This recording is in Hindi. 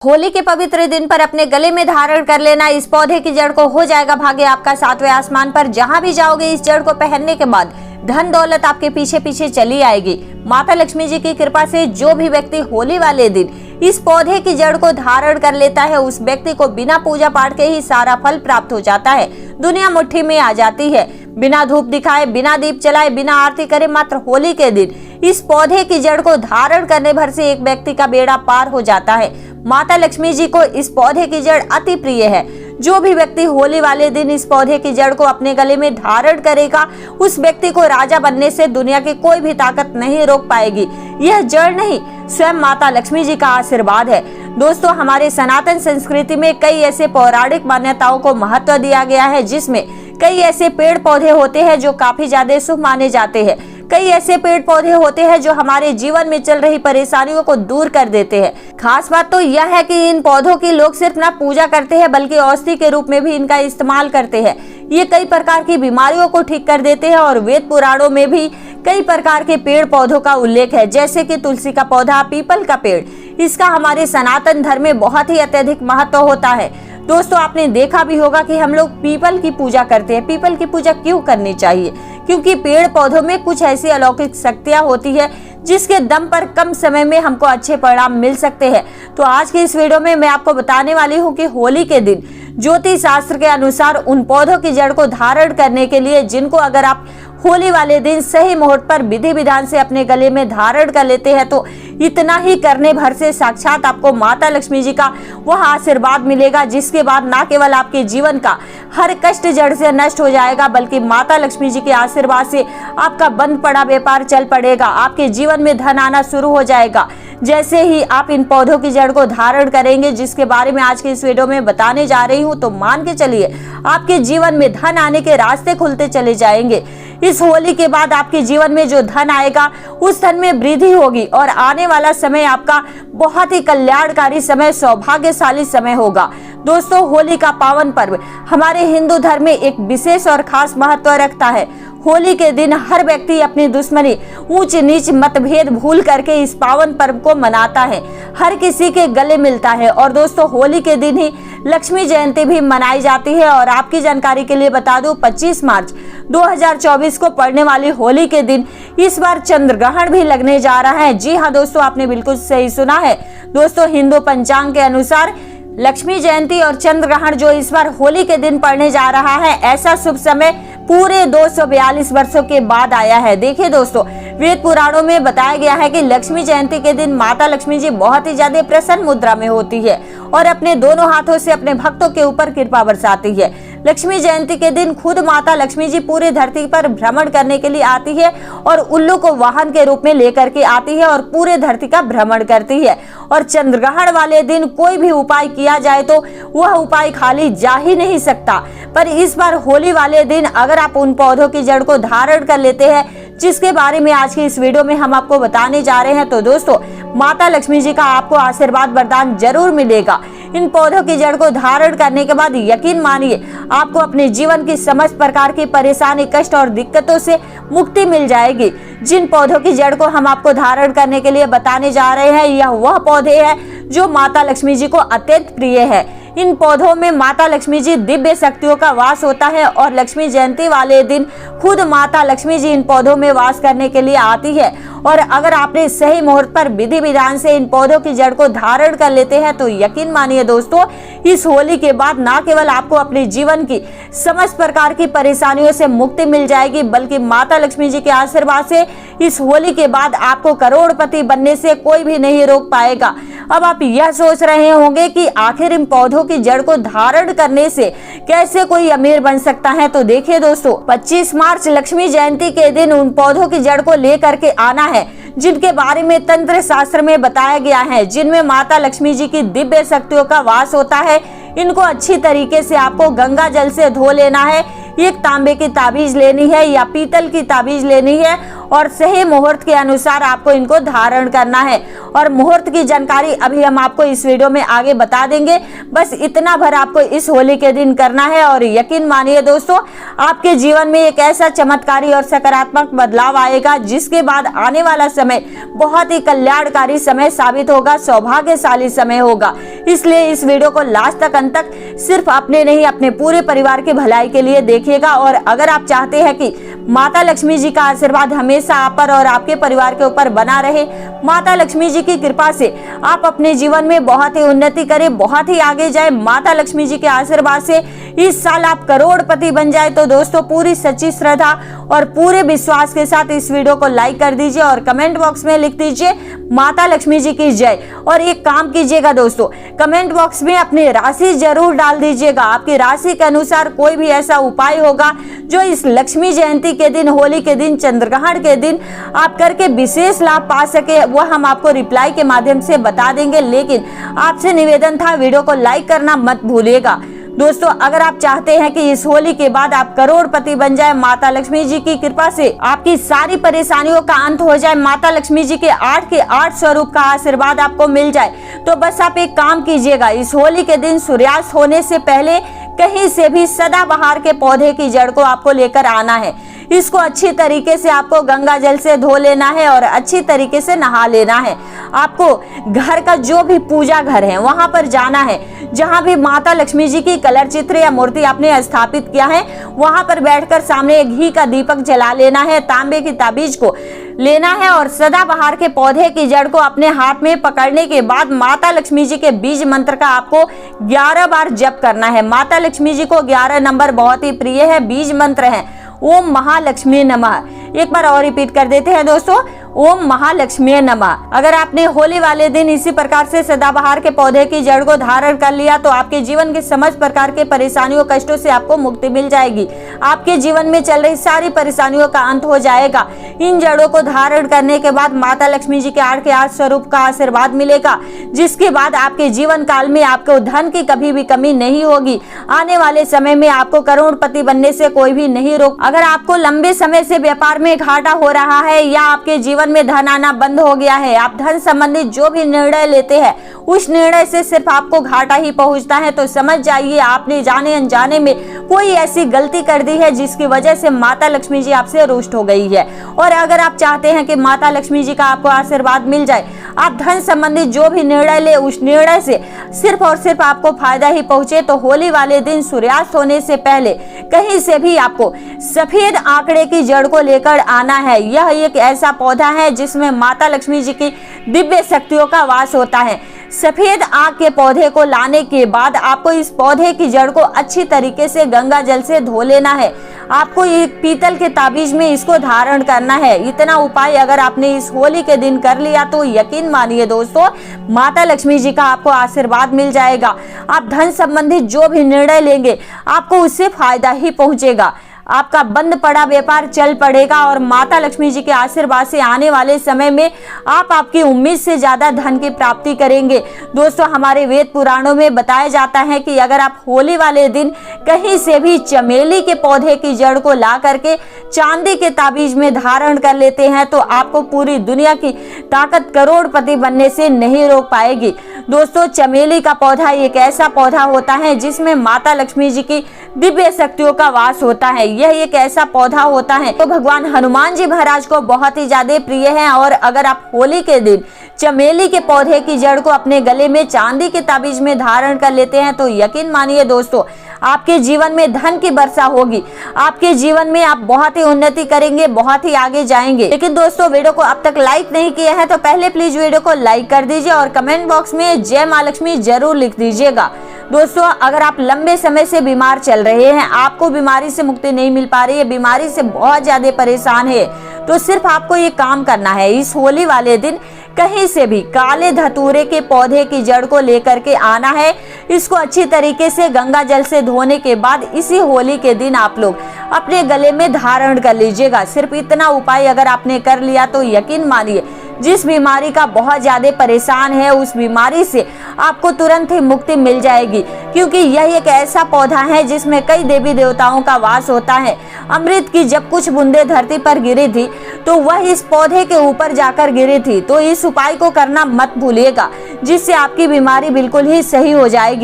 होली के पवित्र दिन पर अपने गले में धारण कर लेना इस पौधे की जड़ को हो जाएगा भाग्य आपका सातवें आसमान पर। जहां भी जाओगे इस जड़ को पहनने के बाद धन दौलत आपके पीछे पीछे चली आएगी। माता लक्ष्मी जी की कृपा से जो भी व्यक्ति होली वाले दिन इस पौधे की जड़ को धारण कर लेता है उस व्यक्ति को बिना पूजा पाठ के ही सारा फल प्राप्त हो जाता है। दुनिया मुट्ठी में आ जाती है। बिना धूप दिखाए, बिना दीप जलाए, बिना आरती करे मात्र होली के दिन इस पौधे की जड़ को धारण करने भर से एक व्यक्ति का बेड़ा पार हो जाता है। माता लक्ष्मी जी को इस पौधे की जड़ अति प्रिय है। जो भी व्यक्ति होली वाले दिन इस पौधे की जड़ को अपने गले में धारण करेगा उस व्यक्ति को राजा बनने से दुनिया की कोई भी ताकत नहीं रोक पाएगी। यह जड़ नहीं, स्वयं माता लक्ष्मी जी का आशीर्वाद है। दोस्तों, हमारे सनातन संस्कृति में कई ऐसे पौराणिक मान्यताओं को महत्व दिया गया है जिसमें कई ऐसे पेड़ पौधे होते हैं जो काफी ज्यादा शुभ माने जाते हैं। कई ऐसे पेड़ पौधे होते हैं जो हमारे जीवन में चल रही परेशानियों को दूर कर देते हैं। खास बात तो यह है कि इन पौधों की लोग सिर्फ ना पूजा करते हैं बल्कि औषधि के रूप में भी इनका इस्तेमाल करते हैं। ये कई प्रकार की बीमारियों को ठीक कर देते हैं और वेद पुराणों में भी कई प्रकार के पेड़ पौधों का उल्लेख है, जैसे कि तुलसी का पौधा, पीपल का पेड़। इसका हमारे सनातन धर्म में बहुत ही अत्यधिक महत्व होता है। दोस्तों, आपने देखा भी होगा कि हम लोग पीपल की पूजा करते हैं। पीपल की पूजा क्यों करनी चाहिए? क्योंकि पेड़ पौधों में कुछ ऐसी अलौकिक शक्तियां होती है जिसके दम पर कम समय में हमको अच्छे परिणाम मिल सकते हैं। तो आज की इस वीडियो में मैं आपको बताने वाली हूं कि होली के दिन ज्योतिष शास्त्र के अनुसार उन पौधों की जड़ को धारण करने के लिए जिनको अगर आप होली वाले दिन सही मुहूर्त पर विधि विधान से अपने गले में धारण कर लेते हैं तो इतना ही करने भर से साक्षात आपको माता लक्ष्मी जी का वह आशीर्वाद मिलेगा, जिसके बाद ना केवल आपके जीवन का हर कष्ट जड़ से नष्ट हो जाएगा बल्कि माता लक्ष्मी जी के आशीर्वाद से आपका बंद पड़ा व्यापार चल पड़ेगा। आपके जीवन में धन आना शुरू हो जाएगा जैसे ही आप इन पौधों की जड़ को धारण करेंगे, जिसके बारे में आज की इस वीडियो में बताने जा रही हूँ। तो मान के चलिए आपके जीवन में धन आने के रास्ते खुलते चले जाएंगे। इस होली के बाद आपके जीवन में जो धन आएगा उस धन में वृद्धि होगी और आने वाला समय आपका बहुत ही कल्याणकारी समय, सौभाग्यशाली समय होगा। दोस्तों, होली का पावन पर्व हमारे हिंदू धर्म में एक विशेष और खास महत्व रखता है। होली के दिन हर व्यक्ति अपनी दुश्मनी, ऊंच नीच, मतभेद भूल करके इस पावन पर्व को मनाता है, हर किसी के गले मिलता है। और दोस्तों, होली के दिन ही लक्ष्मी जयंती भी मनाई जाती है। और आपकी जानकारी के लिए बता दूं, 25 मार्च 2024 को पड़ने वाली होली के दिन इस बार चंद्र ग्रहण भी लगने जा रहा है। जी हाँ दोस्तों, आपने बिल्कुल सही सुना है। दोस्तों, हिंदू पंचांग के अनुसार लक्ष्मी जयंती और चंद्र ग्रहण जो इस बार होली के दिन पड़ने जा रहा है, ऐसा शुभ समय पूरे 242 वर्षों के बाद आया है। देखिए दोस्तों, वेद पुराणों में बताया गया है कि लक्ष्मी जयंती के दिन माता लक्ष्मी जी बहुत ही ज्यादा प्रसन्न मुद्रा में होती है और अपने दोनों हाथों से अपने भक्तों के ऊपर कृपा बरसाती है। लक्ष्मी जयंती के दिन खुद माता लक्ष्मी जी पूरे धरती पर भ्रमण करने के लिए आती है और उल्लू को वाहन के रूप में लेकर के आती है और पूरे धरती का भ्रमण करती है। और चंद्र ग्रहण वाले दिन कोई भी उपाय किया जाए तो वह उपाय खाली जा ही नहीं सकता। पर इस बार होली वाले दिन अगर आप उन पौधों की जड़ को धारण कर लेते हैं जिसके बारे में आज की इस वीडियो में हम आपको बताने जा रहे हैं, तो दोस्तों माता लक्ष्मी जी का आपको आशीर्वाद वरदान जरूर मिलेगा। इन पौधों की जड़ को धारण करने के बाद यकीन मानिए आपको अपने जीवन की समस्त प्रकार की परेशानी, कष्ट और दिक्कतों से मुक्ति मिल जाएगी। जिन पौधों की जड़ को हम आपको धारण करने के लिए बताने जा रहे हैं, यह वह पौधे हैं जो माता लक्ष्मी जी को अत्यंत प्रिय है। इन पौधों में माता लक्ष्मी जी दिव्य शक्तियों का वास होता है और लक्ष्मी जयंती वाले दिन खुद माता लक्ष्मी जी इन पौधों में वास करने के लिए आती है। और अगर आपने सही मुहूर्त पर विधि विधान से इन पौधों की जड़ को धारण कर लेते हैं तो यकीन मानिए दोस्तों, इस होली के बाद ना केवल आपको अपने जीवन की समस्त प्रकार की परेशानियों से मुक्ति मिल जाएगी बल्कि माता लक्ष्मी जी के आशीर्वाद से इस होली के बाद आपको करोड़पति बनने से कोई भी नहीं रोक पाएगा। अब आप यह सोच रहे होंगे कि आखिर इन पौधों की जड़ को धारण करने से कैसे कोई अमीर बन सकता है? तो देखिए दोस्तों, 25 मार्च लक्ष्मी जयंती के दिन उन पौधों की जड़ को लेकर के आना है जिनके बारे में तंत्र शास्त्र में बताया गया है, जिनमें माता लक्ष्मी जी की दिव्य शक्तियों का वास होता है। इनको अच्छी तरीके से आपको गंगा जल से धो लेना है। एक तांबे की ताबीज लेनी है या पीतल की ताबीज लेनी है और सही मुहूर्त के अनुसार आपको इनको धारण करना है। और मुहूर्त की जानकारी अभी हम आपको इस वीडियो में आगे बता देंगे। बस इतना भर आपको इस होली के दिन करना है और यकीन मानिए दोस्तों, आपके जीवन में एक ऐसा चमत्कारी और सकारात्मक बदलाव आएगा जिसके बाद आने वाला समय बहुत ही कल्याणकारी समय साबित होगा, सौभाग्यशाली समय होगा। इसलिए इस वीडियो को लास्ट तक अंत तक सिर्फ अपने नहीं अपने पूरे परिवार की भलाई के लिए देखिएगा। और अगर आप चाहते हैं कि माता लक्ष्मी जी का आशीर्वाद हमेशा आप पर और आपके परिवार के ऊपर बना रहे, माता लक्ष्मी जी की कृपा से आप अपने जीवन में बहुत ही उन्नति करें, बहुत ही आगे जाए, माता लक्ष्मी जी के आशीर्वाद से इस साल आप करोड़पति बन जाए, तो दोस्तों पूरी सच्ची श्रद्धा और पूरे विश्वास के साथ इस वीडियो को लाइक कर दीजिए और कमेंट बॉक्स में लिख दीजिए माता लक्ष्मी जी की जय। और एक काम कीजिएगा दोस्तों, कमेंट बॉक्स में अपनी राशि जरूर डाल दीजिएगा। आपकी राशि के अनुसार कोई भी ऐसा उपाय होगा जो इस लक्ष्मी जयंती के दिन, होली के दिन, चंद्रग्रहण के दिन आप करके विशेष लाभ पा सके, वह हम आपको रिप्लाई के माध्यम से बता देंगे। लेकिन आपसे निवेदन था, वीडियो को लाइक करना मत भूलिएगा। दोस्तों अगर आप चाहते हैं कि इस होली के बाद आप करोड़पति बन जाए, माता लक्ष्मी जी की कृपा से आपकी सारी परेशानियों का अंत हो जाए, माता लक्ष्मी जी के 8 स्वरूप का आशीर्वाद आपको मिल जाए, तो बस आप एक काम कीजिएगा, इस होली के दिन सूर्यास्त होने से पहले कहीं से भी सदाबहार के पौधे की जड़ को आपको लेकर आना है। इसको अच्छी तरीके से आपको गंगा जल से धो लेना है और अच्छी तरीके से नहा लेना है। आपको घर का जो भी पूजा घर है वहां पर जाना है, जहां भी माता लक्ष्मी जी की कलर चित्र या मूर्ति आपने स्थापित किया है वहां पर बैठकर सामने घी का दीपक जला लेना है, तांबे की ताबीज को लेना है और सदाबहार के पौधे की जड़ को अपने हाथ में पकड़ने के बाद माता लक्ष्मी जी के बीज मंत्र का आपको 11 बार जप करना है। माता लक्ष्मी जी को 11 नंबर बहुत ही प्रिय है, बीज मंत्र है ओम महालक्ष्मी नमः। एक बार और रिपीट कर देते हैं दोस्तों, ओम महालक्ष्मी नमः। अगर आपने होली वाले दिन इसी प्रकार से सदाबहार के पौधे की जड़ को धारण कर लिया तो आपके जीवन के समस्त प्रकार के परेशानियों कष्टों से आपको मुक्ति मिल जाएगी। आपके जीवन में चल रही सारी परेशानियों का अंत हो जाएगा। इन जड़ों को धारण करने के बाद माता लक्ष्मी जी के 8 स्वरूप का आशीर्वाद मिलेगा, जिसके बाद आपके जीवन काल में आपको धन की कभी भी कमी नहीं होगी। आने वाले समय में आपको करोड़पति बनने से कोई भी नहीं रोक। अगर आपको लंबे समय से व्यापार में घाटा हो रहा है या आपके जीवन में धन आना बंद हो गया है, आप धन संबंधित जो भी निर्णय लेते हैं उस निर्णय से सिर्फ आपको घाटा ही पहुंचता है, तो समझ जाइए आपने जाने अनजाने में कोई ऐसी गलती कर दी है जिसकी वजह से माता लक्ष्मी जी आपसे रुष्ट हो गई है। और अगर आप चाहते हैं कि माता लक्ष्मी जी का आपको आशीर्वाद मिल जाए, आप धन संबंधित जो भी निर्णय ले उस निर्णय से सिर्फ और सिर्फ आपको फायदा ही पहुंचे, तो होली वाले दिन सूर्यास्त होने से पहले कहीं से भी आपको सफेद आंकड़े की जड़ को लेकर आना है। यह एक ऐसा पौधा है जिसमें माता लक्ष्मी जी की दिव्य शक्तियों का वास होता है। सफेद आंख के पौधे को लाने के बाद आपको इस पौधे की जड़ को अच्छी तरीके से गंगा जल से धो लेना है। आपको एक पीतल के ताबीज में इसको धारण करना है। इतना उपाय अगर आपने इस होली के दिन कर लिया तो यकीन मानिए दोस्तों, माता लक्ष्मी जी का आपको आशीर्वाद मिल जाएगा। आप धन संबंधित जो भी निर्णय लेंगे आपको उससे फायदा ही पहुंचेगा। आपका बंद पड़ा व्यापार चल पड़ेगा और माता लक्ष्मी जी के आशीर्वाद से आने वाले समय में आप आपकी उम्मीद से ज्यादा धन की प्राप्ति करेंगे। दोस्तों हमारे वेद पुराणों में बताया जाता है कि अगर आप होली वाले दिन कहीं से भी चमेली के पौधे की जड़ को ला करके चांदी के ताबीज में धारण कर लेते हैं तो आपको पूरी दुनिया की ताकत करोड़पति बनने से नहीं रोक पाएगी। दोस्तों चमेली का पौधा एक ऐसा पौधा होता है जिसमें माता लक्ष्मी जी की दिव्य शक्तियों का वास होता है। यह एक ऐसा पौधा होता है तो भगवान हनुमान जी महाराज को बहुत ही ज्यादा प्रिय है। और अगर आप होली के दिन चमेली के पौधे की जड़ को अपने गले में चांदी के ताबीज में धारण कर लेते हैं तो यकीन मानिए दोस्तों आपके जीवन में धन की वर्षा होगी। आपके जीवन में आप बहुत ही उन्नति करेंगे, बहुत ही आगे जाएंगे। लेकिन दोस्तों वीडियो को अब तक लाइक नहीं किया है तो पहले प्लीज वीडियो को लाइक कर दीजिए और कमेंट बॉक्स में जय मां लक्ष्मी जरूर लिख दीजिएगा। दोस्तों अगर आप लंबे समय से बीमार चल रहे हैं, आपको बीमारी से मुक्ति नहीं मिल पा रही है, बीमारी से बहुत ज्यादा परेशान है, तो सिर्फ आपको ये काम करना है। इस होली वाले दिन कहीं से भी काले धतूरे के पौधे की जड़ को लेकर के आना है। इसको अच्छी तरीके से गंगा जल से धोने के बाद इसी होली के दिन आप लोग अपने गले में धारण कर लीजिएगा। सिर्फ इतना उपाय अगर आपने कर लिया तो यकीन मानिए जिस बीमारी का बहुत ज्यादा परेशान है उस बीमारी से आपको तुरंत ही मुक्ति मिल जाएगी, क्योंकि यह एक ऐसा पौधा है जिसमें कई देवी देवताओं का वास होता है। अमृत की जब कुछ बूंदें धरती पर गिरी थी तो वह इस पौधे के ऊपर जाकर गिरी थी। तो इस उपाय को करना मत भूलिएगा, जिससे आपकी बीमारी बिल्कुल ही सही हो जाएगी।